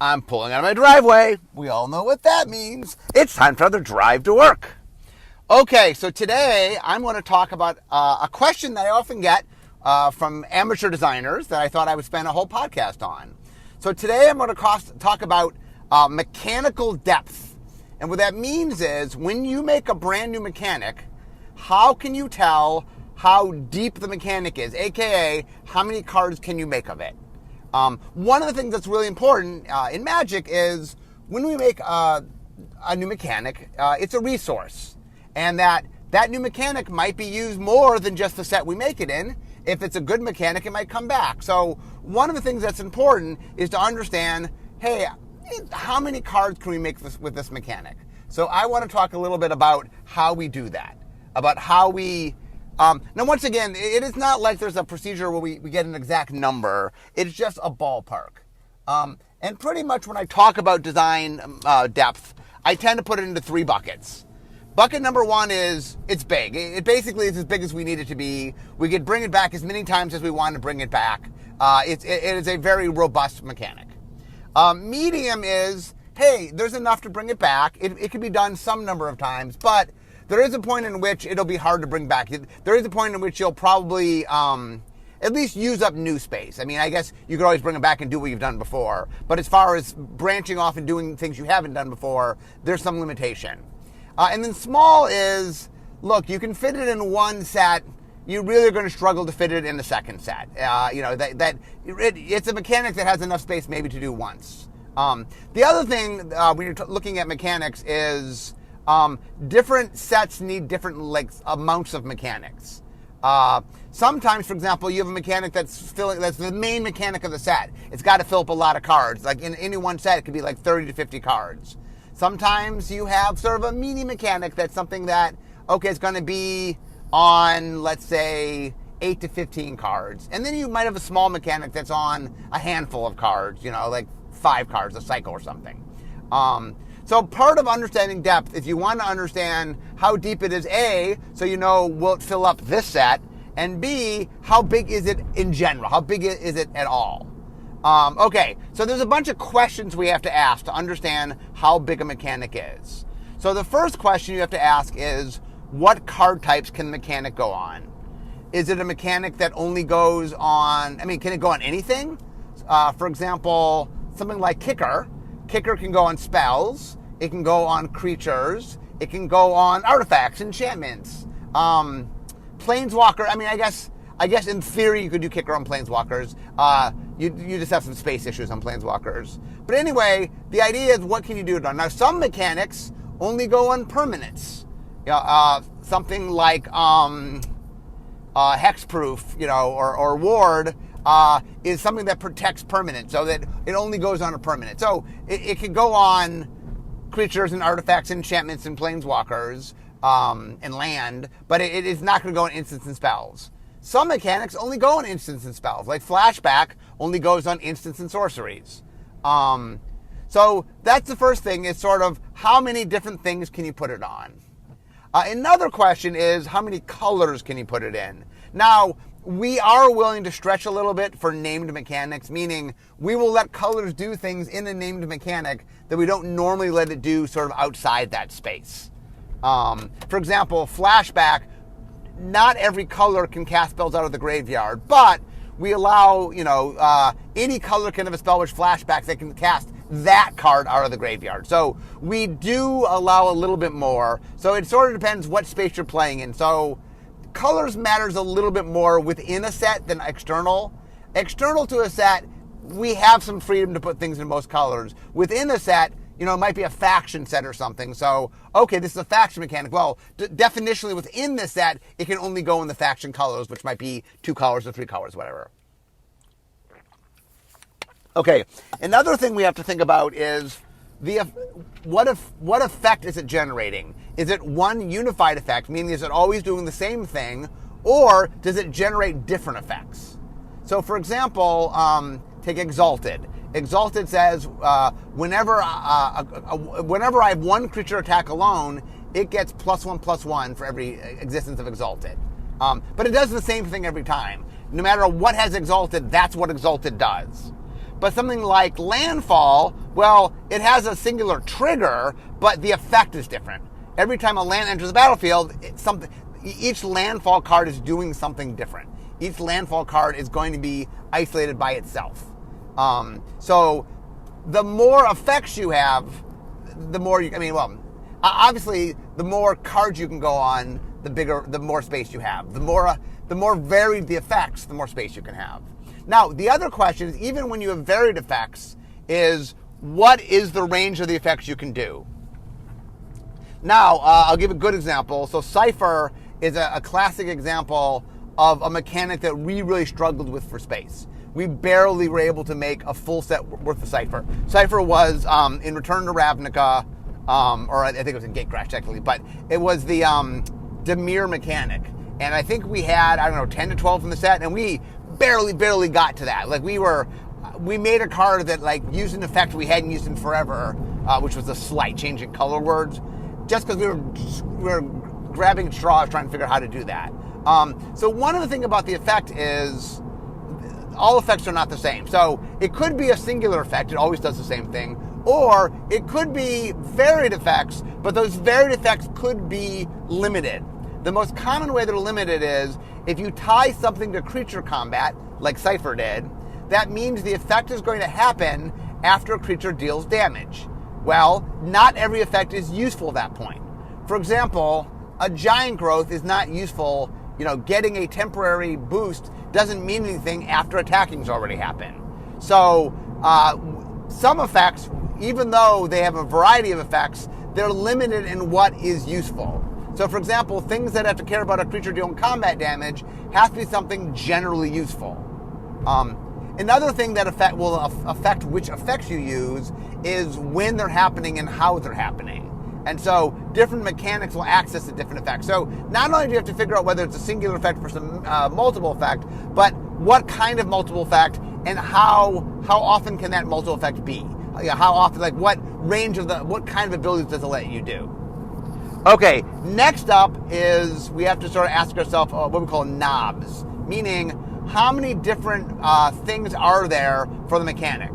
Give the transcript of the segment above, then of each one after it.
I'm pulling out of my driveway. We all know what that means. It's time for another drive to work. Okay, so today I'm going to talk about a question that I often get from amateur designers that I thought I would spend a whole podcast on. So today I'm going to talk about mechanical depth. And what that means is when you make a brand new mechanic, how can you tell how deep the mechanic is, aka how many cards can you make of it? One of the things that's really important in Magic is when we make a new mechanic, it's a resource. And that new mechanic might be used more than just the set we make it in. If it's a good mechanic, it might come back. So one of the things that's important is to understand, hey, how many cards can we make with this mechanic? So I want to talk a little bit about how we do that, about how we... now, once again, it is not like there's a procedure where we get an exact number. It's just a ballpark. And pretty much when I talk about design depth, I tend to put it into three buckets. Bucket number one is it's big. It basically is as big as we need it to be. We could bring it back as many times as we want to bring it back. It is a very robust mechanic. Medium is, hey, there's enough to bring it back. It can be done some number of times, but there is a point in which it'll be hard to bring back. There is a point in which you'll probably at least use up new space. I mean, I guess you could always bring it back and do what you've done before. But as far as branching off and doing things you haven't done before, there's some limitation. And then small is, look, you can fit it in one set. You really are going to struggle to fit it in the second set. It's a mechanic that has enough space maybe to do once. The other thing when you're looking at mechanics is... different sets need different amounts of mechanics. Sometimes, for example, you have a mechanic that's the main mechanic of the set. It's got to fill up a lot of cards. Like in any one set, it could be like 30 to 50 cards. Sometimes you have sort of a mini mechanic that's something that, okay, it's going to be on, let's say, 8 to 15 cards. And then you might have a small mechanic that's on a handful of cards, like 5 cards, a cycle or something. So part of understanding depth is you want to understand how deep it is, A, so you know will it fill up this set, and B, how big is it in general? How big is it at all? Okay, so there's a bunch of questions we have to ask to understand how big a mechanic is. So the first question you have to ask is, what card types can the mechanic go on? Is it a mechanic that only goes on, can it go on anything? For example, something like Kicker. Kicker can go on spells. It can go on creatures. It can go on artifacts, enchantments. Planeswalker, I guess in theory you could do Kicker on Planeswalkers. You just have some space issues on Planeswalkers. But anyway, the idea is what can you do it on? Now some mechanics only go on permanents. Something like hexproof, or ward. Is something that protects permanent, so that it only goes on a permanent. So it can go on creatures and artifacts, enchantments, and planeswalkers, and land, but it is not going to go on instants and spells. Some mechanics only go on instants and spells, like Flashback only goes on instants and sorceries. So that's the first thing, is sort of how many different things can you put it on? Another question is how many colors can you put it in? Now, we are willing to stretch a little bit for named mechanics, meaning we will let colors do things in a named mechanic that we don't normally let it do sort of outside that space. For example, Flashback, not every color can cast spells out of the graveyard, but we allow, any color can have a spell which Flashbacks that can cast that card out of the graveyard. So we do allow a little bit more. So it sort of depends what space you're playing in. So colors matters a little bit more within a set than external. External to a set, we have some freedom to put things in most colors. Within a set, it might be a faction set or something. So, okay, this is a faction mechanic. Well, definitionally within this set, it can only go in the faction colors, which might be 2 colors or 3 colors, whatever. Okay, another thing we have to think about is what effect is it generating? Is it one unified effect, meaning is it always doing the same thing, or does it generate different effects? So, for example, take Exalted. Exalted says whenever I have one creature attack alone, it gets +1/+1 for every existence of Exalted. But it does the same thing every time. No matter what has Exalted, that's what Exalted does. But something like Landfall, Well, it has a singular trigger, but the effect is different. Every time a land enters the battlefield, each landfall card is doing something different. Each landfall card is going to be isolated by itself. So the more effects you have, the more obviously the more cards you can go on, the more space you have. The more varied the effects, the more space you can have. Now, the other question is, even when you have varied effects, is what is the range of the effects you can do? Now, I'll give a good example. So Cypher is a classic example of a mechanic that we really struggled with for space. We barely were able to make a full set worth of Cypher. Cypher was in Return to Ravnica, or I think it was in Gatecrash technically, but it was the Dimir mechanic. And I think we had, 10 to 12 in the set, and we barely got to that. Like we made a card that used an effect we hadn't used in forever, which was a slight change in color words, just because we were grabbing at straws trying to figure out how to do that. So one of the things about the effect is all effects are not the same. So it could be a singular effect, it always does the same thing, or it could be varied effects, but those varied effects could be limited. The most common way they're limited is if you tie something to creature combat, like Cypher did, that means the effect is going to happen after a creature deals damage. Well, not every effect is useful at that point. For example, a giant growth is not useful. Getting a temporary boost doesn't mean anything after attacking's already happened. So some effects, even though they have a variety of effects, they're limited in what is useful. So for example, things that have to care about a creature dealing combat damage have to be something generally useful. Another thing that will affect which effects you use is when they're happening and how they're happening. And so different mechanics will access a different effect. So not only do you have to figure out whether it's a singular effect versus a multiple effect, but what kind of multiple effect and how often can that multiple effect be? How often, what range of what kind of abilities does it let you do? Okay, next up is we have to sort of ask ourselves what we call knobs, meaning how many different things are there for the mechanic?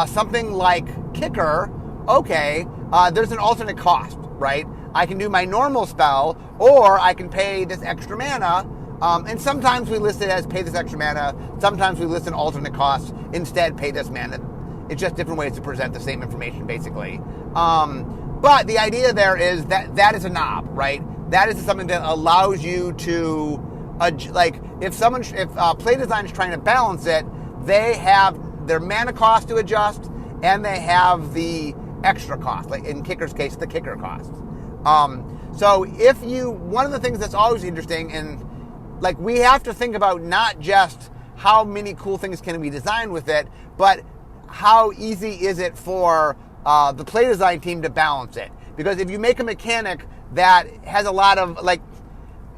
Something like Kicker, okay, there's an alternate cost, right? I can do my normal spell, or I can pay this extra mana, and sometimes we list it as pay this extra mana, sometimes we list an alternate cost, instead pay this mana. It's just different ways to present the same information, basically. But the idea there is that is a knob, right? That is something that allows you to, if play design is trying to balance it, they have their mana cost to adjust, and they have the extra cost, like in Kicker's case, the kicker cost. So one of the things that's always interesting, and we have to think about not just how many cool things can we design with it, but how easy is it for the play design team to balance it. Because if you make a mechanic that has a lot of,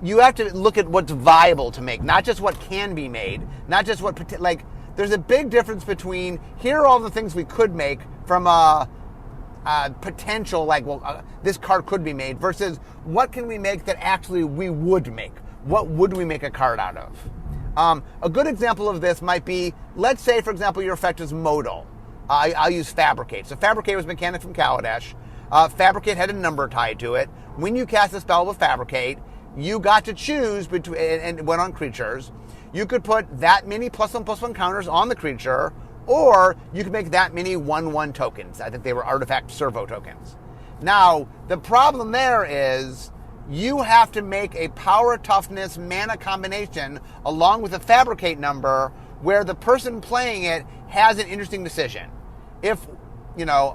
you have to look at what's viable to make, not just what can be made, not just what, there's a big difference between, here are all the things we could make from a potential, this card could be made, versus what can we make that actually we would make? What would we make a card out of? A good example of this might be, let's say, for example, your effect is modal. I'll use Fabricate. So Fabricate was a mechanic from Kaladesh. Fabricate had a number tied to it. When you cast a spell with Fabricate, you got to choose between, and it went on creatures. You could put that many +1/+1 counters on the creature, or you could make that many 1/1 tokens. I think they were artifact servo tokens. Now, the problem there is you have to make a power toughness mana combination along with a Fabricate number where the person playing it has an interesting decision. If,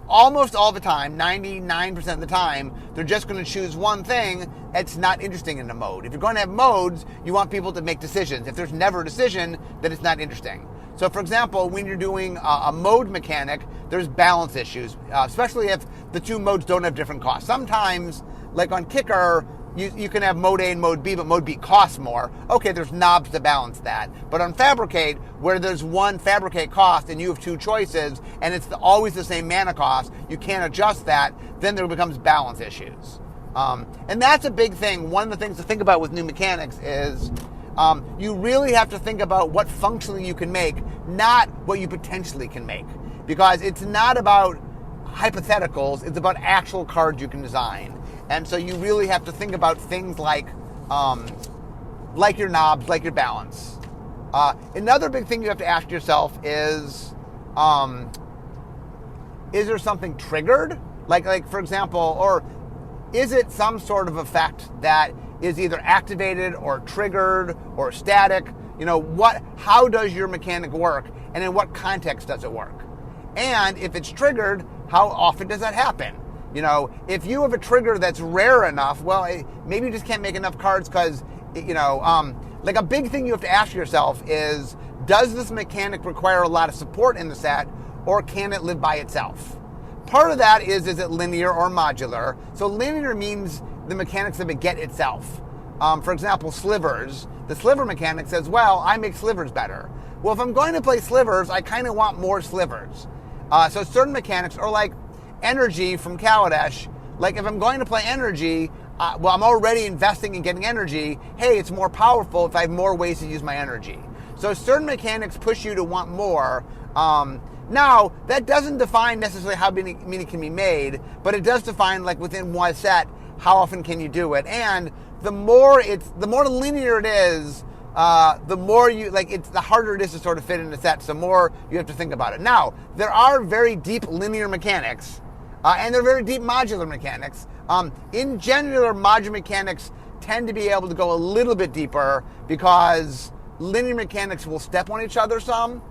almost all the time, 99% of the time, they're just going to choose one thing, it's not interesting in the mode. If you're going to have modes, you want people to make decisions. If there's never a decision, then it's not interesting. So, for example, when you're doing a mode mechanic, there's balance issues, especially if the two modes don't have different costs. Sometimes, like on Kicker, you can have mode A and mode B, but mode B costs more. Okay, there's knobs to balance that. But on Fabricate, where there's one Fabricate cost and you have two choices, and it's always the same mana cost, you can't adjust that, then there becomes balance issues. And that's a big thing. One of the things to think about with new mechanics is you really have to think about what functionally you can make, not what you potentially can make. Because it's not about hypotheticals. It's about actual cards you can design. And so you really have to think about things like your knobs, like your balance. Another big thing you have to ask yourself is there something triggered? Like for example, or is it some sort of effect that is either activated or triggered or static? How does your mechanic work, and in what context does it work? And if it's triggered, how often does that happen? If you have a trigger that's rare enough, well, maybe you just can't make enough cards because, like a big thing you have to ask yourself is, does this mechanic require a lot of support in the set, or can it live by itself? Part of that is it linear or modular? So linear means the mechanics of it get itself. For example, slivers. The sliver mechanic says, well, I make slivers better. Well, if I'm going to play slivers, I kind of want more slivers. So certain mechanics, or like energy from Kaladesh, like if I'm going to play energy, I'm already investing in getting energy. Hey, it's more powerful if I have more ways to use my energy. So certain mechanics push you to want more. Now, that doesn't define necessarily how many can be made, but it does define, like within one set, how often can you do it. And the more linear it is, the more the harder it is to sort of fit in the set, so more you have to think about it. Now, there are very deep linear mechanics, and there are very deep modular mechanics. In general, modular mechanics tend to be able to go a little bit deeper because linear mechanics will step on each other some.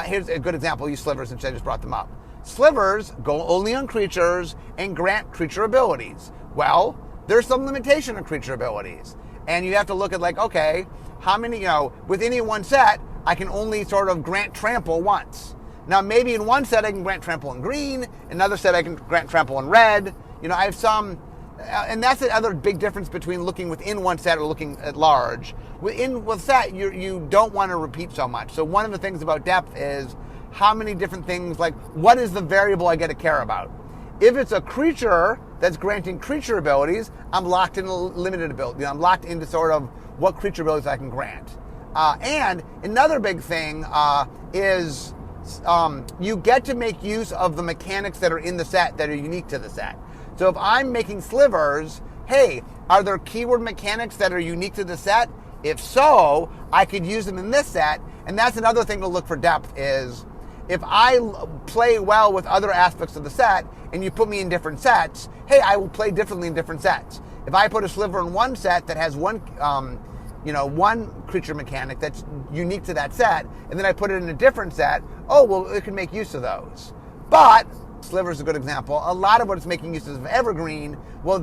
Here's a good example. Use slivers since I just brought them up. Slivers go only on creatures and grant creature abilities. Well, there's some limitation on creature abilities. And you have to look at okay, how many, with any one set, I can only sort of grant trample once. Now, maybe in one set I can grant trample in green, another set I can grant trample in red. I have some, and that's the other big difference between looking within one set or looking at large. Within one set, you don't want to repeat so much. So one of the things about depth is how many different things, like what is the variable I get to care about? If it's a creature that's granting creature abilities, I'm locked in a limited ability. I'm locked into sort of what creature abilities I can grant. And another big thing is you get to make use of the mechanics that are in the set that are unique to the set. So if I'm making slivers, hey, are there keyword mechanics that are unique to the set? If so, I could use them in this set. And that's another thing to look for depth is, if I play well with other aspects of the set and you put me in different sets, hey, I will play differently in different sets. If I put a sliver in one set that has one creature mechanic that's unique to that set, and then I put it in a different set, oh, well, it can make use of those. But sliver is a good example. A lot of what it's making use of evergreen, well,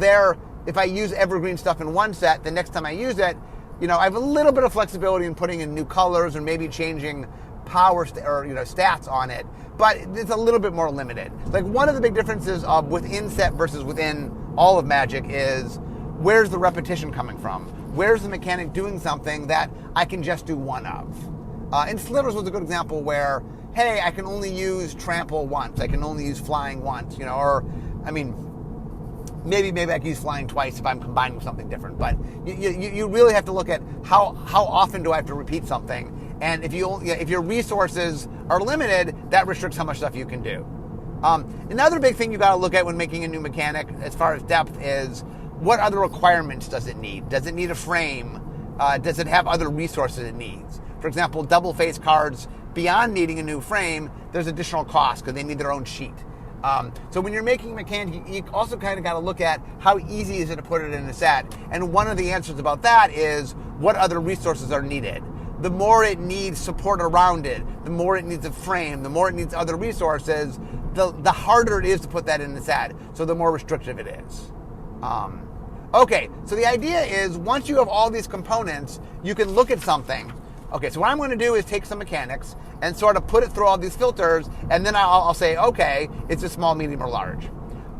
if I use evergreen stuff in one set, the next time I use it, I have a little bit of flexibility in putting in new colors or maybe changing power stats on it, but it's a little bit more limited. Like one of the big differences of within set versus within all of Magic is, where's the repetition coming from? Where's the mechanic doing something that I can just do one of? And slivers was a good example where, hey, I can only use trample once, I can only use flying once, maybe I can use flying twice if I'm combining with something different. But you really have to look at how often do I have to repeat something. And if your resources are limited, that restricts how much stuff you can do. Another big thing you got to look at when making a new mechanic, as far as depth, is what other requirements does it need? Does it need a frame? Does it have other resources it needs? For example, double face cards, beyond needing a new frame, there's additional costs because they need their own sheet. So when you're making a mechanic, you also kind of got to look at how easy is it to put it in a set. And one of the answers about that is what other resources are needed. The more it needs support around it, the more it needs a frame, the more it needs other resources, the harder it is to put that in the set. So the more restrictive it is. Okay, so the idea is once you have all these components, you can look at something. Okay, so what I'm going to do is take some mechanics and sort of put it through all these filters, and then I'll say, okay, it's a small, medium, or large.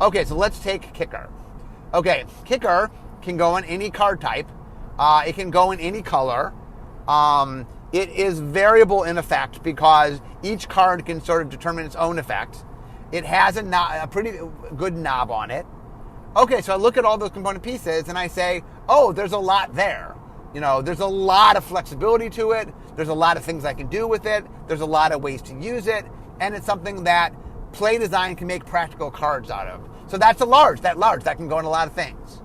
Okay, so let's take Kicker. Okay, Kicker can go in any card type. It can go in any color. It is variable in effect because each card can sort of determine its own effect. It has a pretty good knob on it. Okay, so I look at all those component pieces and I say, oh, there's a lot there. There's a lot of flexibility to it. There's a lot of things I can do with it. There's a lot of ways to use it. And it's something that play design can make practical cards out of. So that's a large. That can go in a lot of things.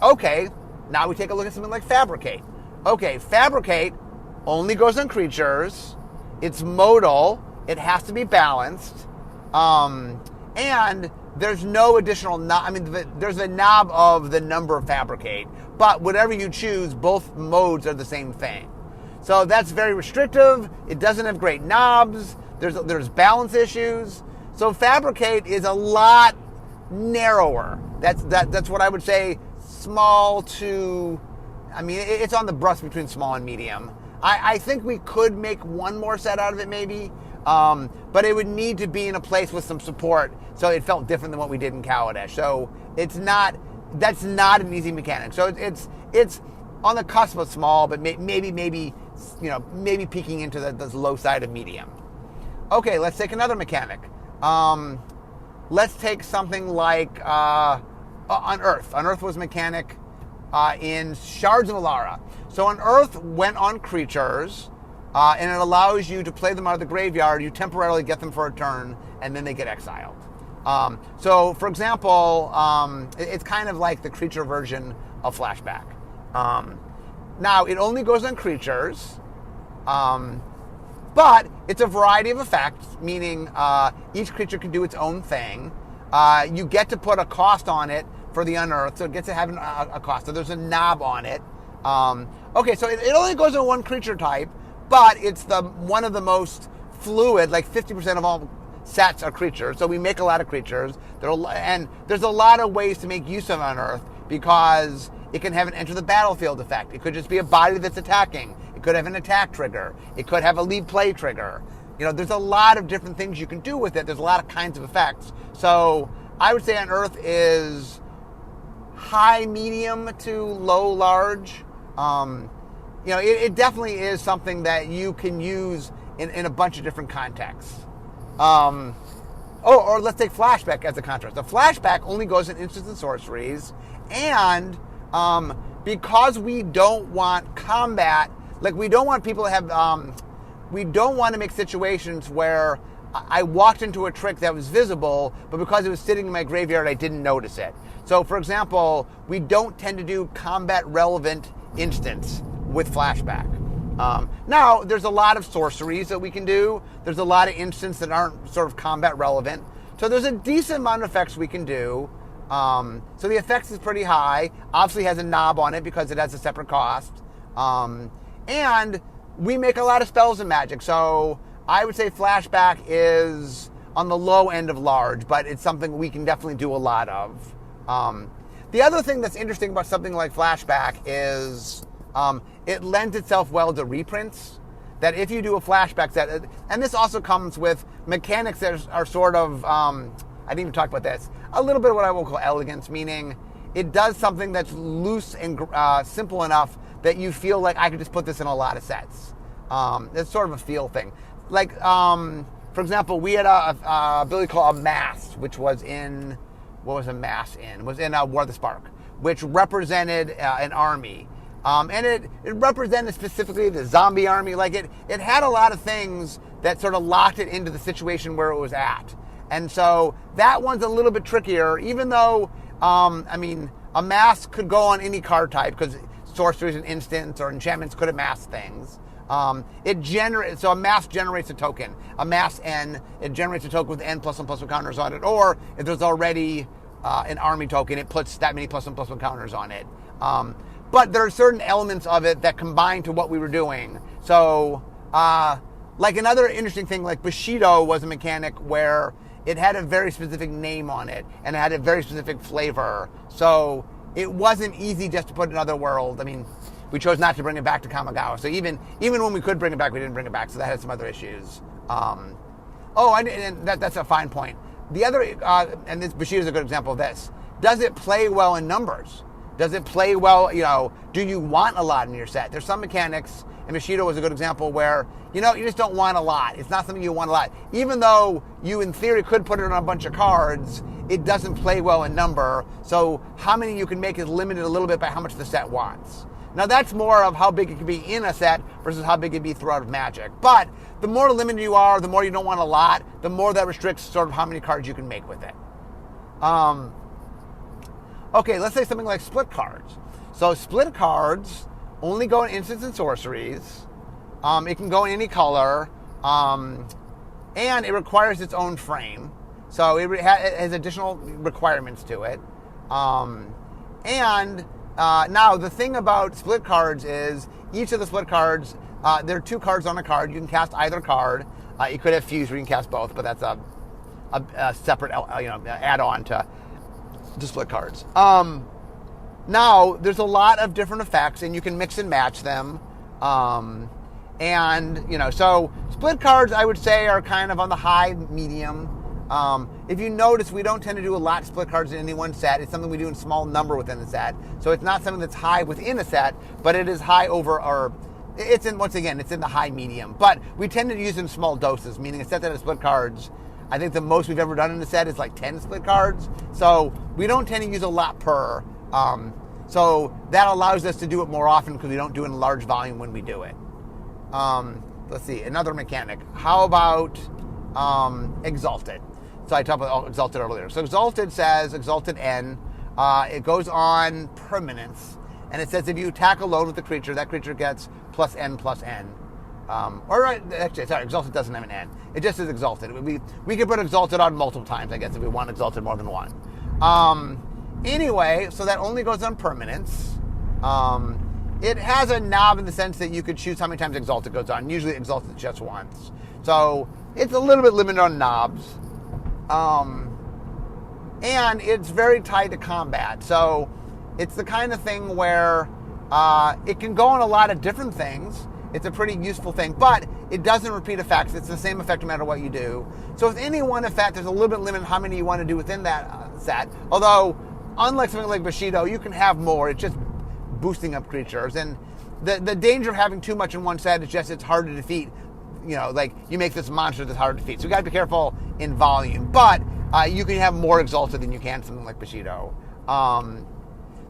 Okay, now we take a look at something like fabricate. Okay, fabricate only goes on creatures. It's modal. It has to be balanced. And there's no additional knob. I mean, there's a knob of the number of fabricate, but whatever you choose, both modes are the same thing. So that's very restrictive. It doesn't have great knobs. There's balance issues. So fabricate is a lot narrower. That's what I would say. Small to, I mean, it's on the brusque between small and medium. I think we could make one more set out of it maybe, but it would need to be in a place with some support so it felt different than what we did in Kaladesh. So that's not an easy mechanic. So it's on the cusp of small, but maybe peeking into the low side of medium. Okay, let's take another mechanic. Let's take something like Unearth. Unearth was a mechanic in Shards of Alara. So Unearth went on creatures, and it allows you to play them out of the graveyard. You temporarily get them for a turn, and then they get exiled. So, for example, it's kind of like the creature version of Flashback. Now, it only goes on creatures, but it's a variety of effects, meaning each creature can do its own thing. You get to put a cost on it for the Unearth, so it gets to have a cost. So there's a knob on it. Okay, so it only goes on one creature type, but it's one of the most fluid, like 50% of all sets are creatures. So we make a lot of creatures. And there's a lot of ways to make use of Unearth because it can have an enter the battlefield effect. It could just be a body that's attacking. It could have an attack trigger. It could have a lead play trigger. There's a lot of different things you can do with it. There's a lot of kinds of effects. So I would say Unearth is high, medium to low, large. It definitely is something that you can use in a bunch of different contexts. Or let's take Flashback as a contrast. The Flashback only goes in instants and sorceries, and because we don't want combat, like we don't want people to have, we don't want to make situations where I walked into a trick that was visible, but because it was sitting in my graveyard, I didn't notice it. So, for example, we don't tend to do combat-relevant instants with Flashback. Now, there's a lot of sorceries that we can do. There's a lot of instants that aren't sort of combat-relevant. So there's a decent amount of effects we can do. So the effects is pretty high. Obviously has a knob on it because it has a separate cost. And we make a lot of spells in Magic. So I would say Flashback is on the low end of large, but it's something we can definitely do a lot of. The other thing that's interesting about something like Flashback is it lends itself well to reprints. That if you do a Flashback set, and this also comes with mechanics that are sort of, I didn't even talk about this, a little bit of what I will call elegance, meaning it does something that's loose and simple enough that you feel like I could just put this in a lot of sets. It's sort of a feel thing. Like, for example, we had a ability called a Mass, which was in, what was a Mass in? It was in War of the Spark, which represented an army. And it represented specifically the zombie army. Like it had a lot of things that sort of locked it into the situation where it was at. And so that one's a little bit trickier, even though, a Mass could go on any card type because sorceries and instants or enchantments could amass things. So a Mass generates a token. A Mass N, it generates a token with N +1/+1 counters on it. Or if there's already an army token, it puts that many +1/+1 counters on it. But there are certain elements of it that combine to what we were doing. So, like another interesting thing, like Bushido was a mechanic where it had a very specific name on it, and it had a very specific flavor. So it wasn't easy just to put in another world. I mean, we chose not to bring it back to Kamigawa. So even when we could bring it back, we didn't bring it back. So that had some other issues. That's a fine point. The other, and this Bushido is a good example of this. Does it play well in numbers? Does it play well, do you want a lot in your set? There's some mechanics, and Bushido was a good example where, you just don't want a lot. It's not something you want a lot. Even though you, in theory, could put it on a bunch of cards, it doesn't play well in number. So how many you can make is limited a little bit by how much the set wants. Now that's more of how big it can be in a set versus how big it can be throughout Magic. But the more limited you are, the more you don't want a lot, the more that restricts sort of how many cards you can make with it. Okay, let's say something like split cards. So split cards only go in instants and sorceries. It can go in any color, and it requires its own frame. So it has additional requirements to it. Now the thing about split cards is each of the split cards, there are 2 cards on a card. You can cast either card. You could have fuse where you can cast both, but that's a separate add-on to split cards. Now there's a lot of different effects, and you can mix and match them. So split cards, I would say, are kind of on the high medium. If you notice, we don't tend to do a lot of split cards in any one set. It's something we do in small number within the set. So it's not something that's high within a set, but it is high over, or it's in the high medium. But we tend to use in small doses, meaning a set that has split cards, I think the most we've ever done in the set is like 10 split cards. So we don't tend to use a lot per. So that allows us to do it more often because we don't do it in large volume when we do it. Let's see, another mechanic. How about Exalted? So I talked about Exalted earlier. So Exalted says, Exalted N, it goes on permanence. And it says if you attack alone with the creature, that creature gets +N+N. Exalted doesn't have an N. It just says Exalted. We could put Exalted on multiple times, I guess, if we want Exalted more than one. Anyway, so that only goes on permanence. It has a knob in the sense that you could choose how many times Exalted goes on. Usually Exalted just once. So it's a little bit limited on knobs. And it's very tied to combat. So it's the kind of thing where it can go on a lot of different things. It's a pretty useful thing, but it doesn't repeat effects. It's the same effect no matter what you do. So with any one effect, there's a little bit limit how many you want to do within that set. Although, unlike something like Bushido, you can have more. It's just boosting up creatures. And the danger of having too much in one set is just it's hard to defeat. Like you make this monster that's hard to defeat. So you got to be careful in volume. But you can have more Exalted than you can something like Bushido.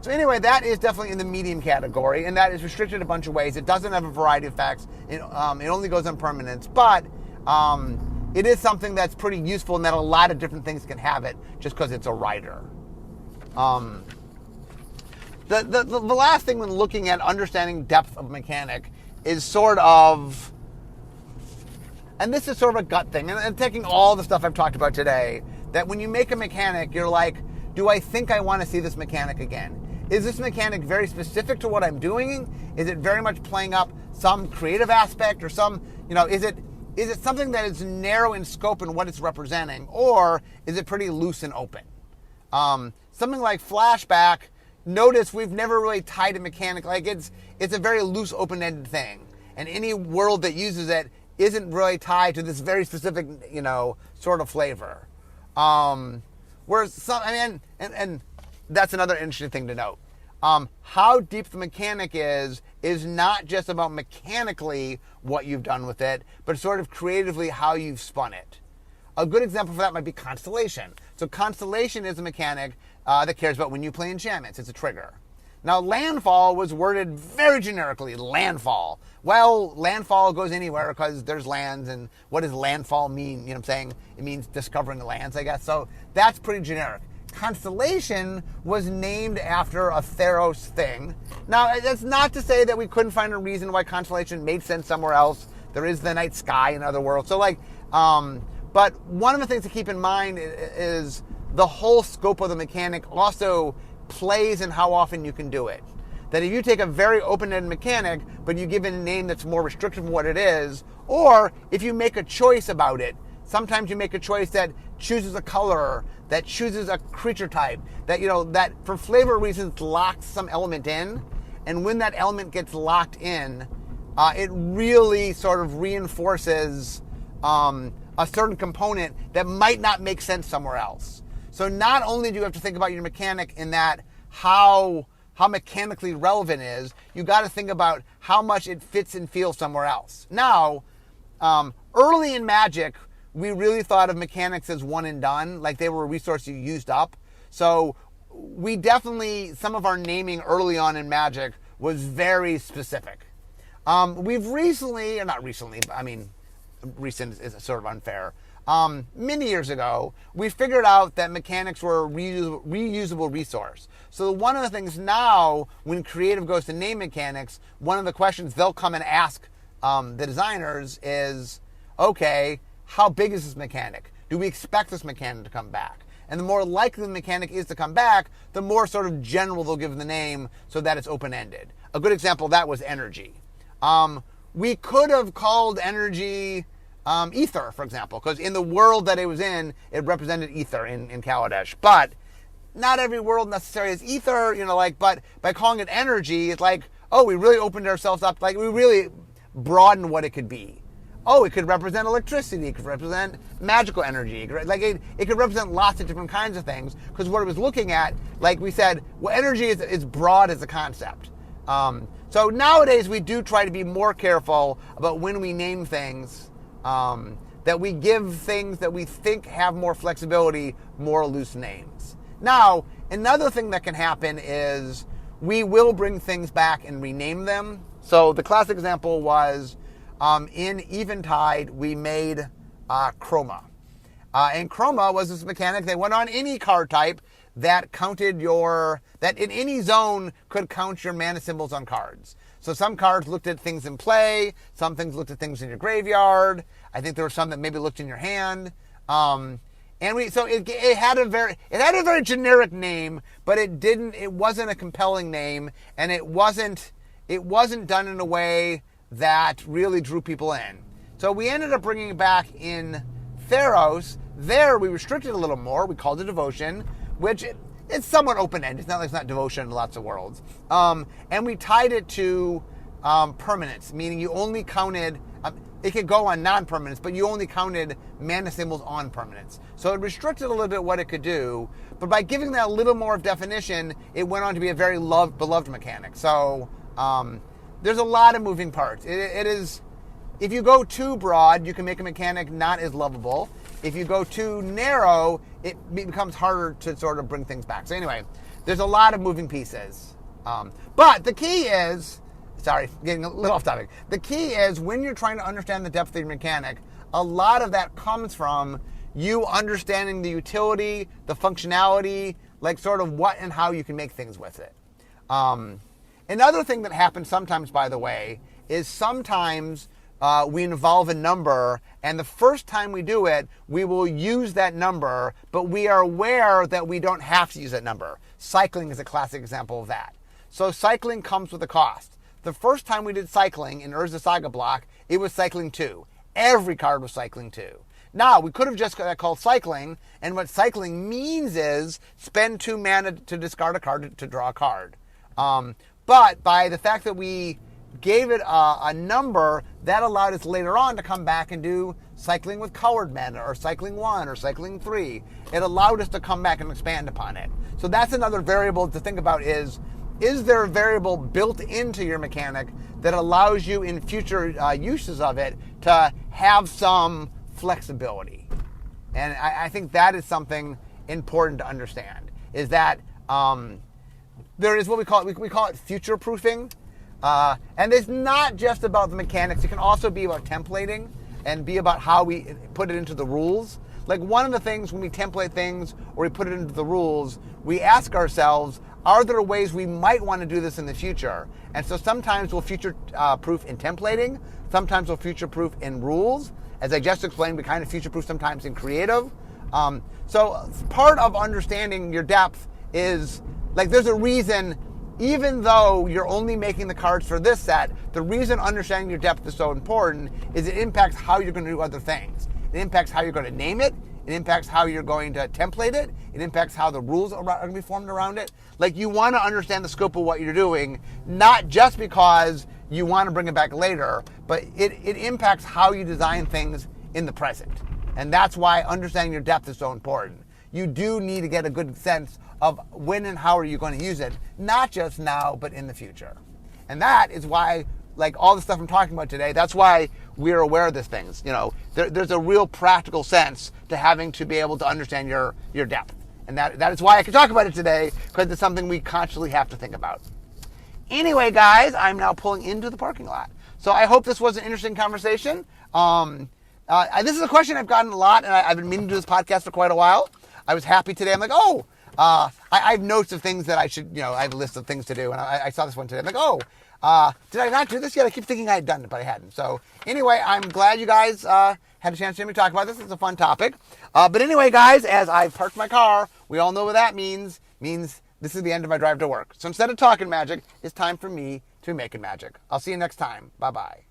So anyway, that is definitely in the medium category, and that is restricted a bunch of ways. It doesn't have a variety of effects. It only goes on permanence, but it is something that's pretty useful in that a lot of different things can have it just because it's a rider. The last thing when looking at understanding depth of mechanic is sort of, and this is sort of a gut thing, and taking all the stuff I've talked about today, that when you make a mechanic, you're like, do I think I want to see this mechanic again? Is this mechanic very specific to what I'm doing? Is it very much playing up some creative aspect or some, is it something that is narrow in scope in what it's representing, or is it pretty loose and open? Something like Flashback, notice we've never really tied a mechanic, like it's a very loose, open-ended thing. And any world that uses it isn't really tied to this very specific, sort of flavor. Whereas some, and that's another interesting thing to note. How deep the mechanic is not just about mechanically what you've done with it, but sort of creatively how you've spun it. A good example for that might be Constellation. So Constellation is a mechanic that cares about when you play enchantments. It's a trigger. Now, Landfall was worded very generically, landfall. Well, landfall goes anywhere because there's lands, and what does landfall mean? It means discovering the lands, I guess. So that's pretty generic. Constellation was named after a Theros thing. Now, that's not to say that we couldn't find a reason why Constellation made sense somewhere else. There is the night sky in other worlds. So, but one of the things to keep in mind is the whole scope of the mechanic also plays in how often you can do it. That if you take a very open-ended mechanic, but you give it a name that's more restrictive of what it is, or if you make a choice about it, sometimes you make a choice that chooses a color, that chooses a creature type, that, that for flavor reasons locks some element in, and when that element gets locked in, it really sort of reinforces a certain component that might not make sense somewhere else. So not only do you have to think about your mechanic in that how mechanically relevant it is, you got to think about how much it fits and feels somewhere else. Now, early in Magic, we really thought of mechanics as one and done, like they were a resource you used up. So we definitely, some of our naming early on in Magic was very specific. We've recently, or not recently, but I mean, recent is sort of unfair. Many years ago, we figured out that mechanics were a reusable resource. So one of the things now, when creative goes to name mechanics, one of the questions they'll come and ask the designers is, okay, how big is this mechanic? Do we expect this mechanic to come back? And the more likely the mechanic is to come back, the more sort of general they'll give the name so that it's open-ended. A good example of that was energy. We could have called energy ether, for example, because in the world that it was in, it represented ether in Kaladesh. But not every world necessarily is ether, but by calling it energy, it's like, oh, we really opened ourselves up, like we really broadened what it could be. Oh, it could represent electricity, it could represent magical energy, it could represent lots of different kinds of things, because what it was looking at, like we said, well, energy is broad as a concept. So nowadays we do try to be more careful about when we name things, that we give things that we think have more flexibility, more loose names. Now, another thing that can happen is we will bring things back and rename them. So the classic example was in Eventide, we made Chroma. And Chroma was this mechanic that went on any card type that counted that in any zone could count your mana symbols on cards. So some cards looked at things in play, some things looked at things in your graveyard. I think there were some that maybe looked in your hand. It had a very generic name, but it wasn't a compelling name, and it wasn't done in a way that really drew people in. So we ended up bringing it back in Theros. There we restricted a little more. We called it Devotion, which it's somewhat open-ended. It's not like it's not devotion in lots of worlds. And we tied it to permanence, meaning you only counted, it could go on non-permanence, but you only counted mana symbols on permanence. So it restricted a little bit what it could do, but by giving that a little more of definition, it went on to be a very beloved mechanic. So there's a lot of moving parts. It is, if you go too broad, you can make a mechanic not as lovable. If you go too narrow, it becomes harder to sort of bring things back. So anyway, there's a lot of moving pieces. But the key is, sorry, getting a little off topic. The key is when you're trying to understand the depth of your mechanic, a lot of that comes from you understanding the utility, the functionality, like sort of what and how you can make things with it. Another thing that happens sometimes, by the way, is sometimes we involve a number, and the first time we do it, we will use that number, but we are aware that we don't have to use that number. Cycling is a classic example of that. So cycling comes with a cost. The first time we did cycling in Urza Saga block, it was cycling 2. Every card was cycling 2. Now, we could have just called cycling, and what cycling means is spend 2 mana to discard a card to draw a card. But by the fact that we gave it a number, that allowed us later on to come back and do cycling with colored mana, or cycling 1, or cycling 3. It allowed us to come back and expand upon it. So that's another variable to think about is there a variable built into your mechanic that allows you in future uses of it to have some flexibility? And I think that is something important to understand, is that there is what we call it future proofing. And it's not just about the mechanics. It can also be about templating and be about how we put it into the rules. Like one of the things when we template things or we put it into the rules, we ask ourselves, are there ways we might want to do this in the future? And so sometimes we'll future proof in templating. Sometimes we'll future proof in rules. As I just explained, we kind of future proof sometimes in creative. So part of understanding your depth is, like, there's a reason, even though you're only making the cards for this set, the reason understanding your depth is so important is it impacts how you're going to do other things. It impacts how you're going to name it. It impacts how you're going to template it. It impacts how the rules are going to be formed around it. Like, you want to understand the scope of what you're doing, not just because you want to bring it back later, but it impacts how you design things in the present. And that's why understanding your depth is so important. You do need to get a good sense of when and how are you going to use it, not just now, but in the future. And that is why, like all the stuff I'm talking about today, that's why we're aware of these things. You know, there's a real practical sense to having to be able to understand your depth. And that is why I can talk about it today, because it's something we constantly have to think about. Anyway, guys, I'm now pulling into the parking lot. So I hope this was an interesting conversation. This is a question I've gotten a lot, and I've been meaning to do this podcast for quite a while. I was happy today. I'm like, I have notes of things that I should, I have a list of things to do, and I saw this one today. I'm like, did I not do this yet? I keep thinking I had done it, but I hadn't. So anyway, I'm glad you guys had a chance to hear me talk about this. It's a fun topic. But anyway, guys, as I parked my car, we all know what that means. Means this is the end of my drive to work. So instead of talking magic, it's time for me to be making magic. I'll see you next time. Bye-bye.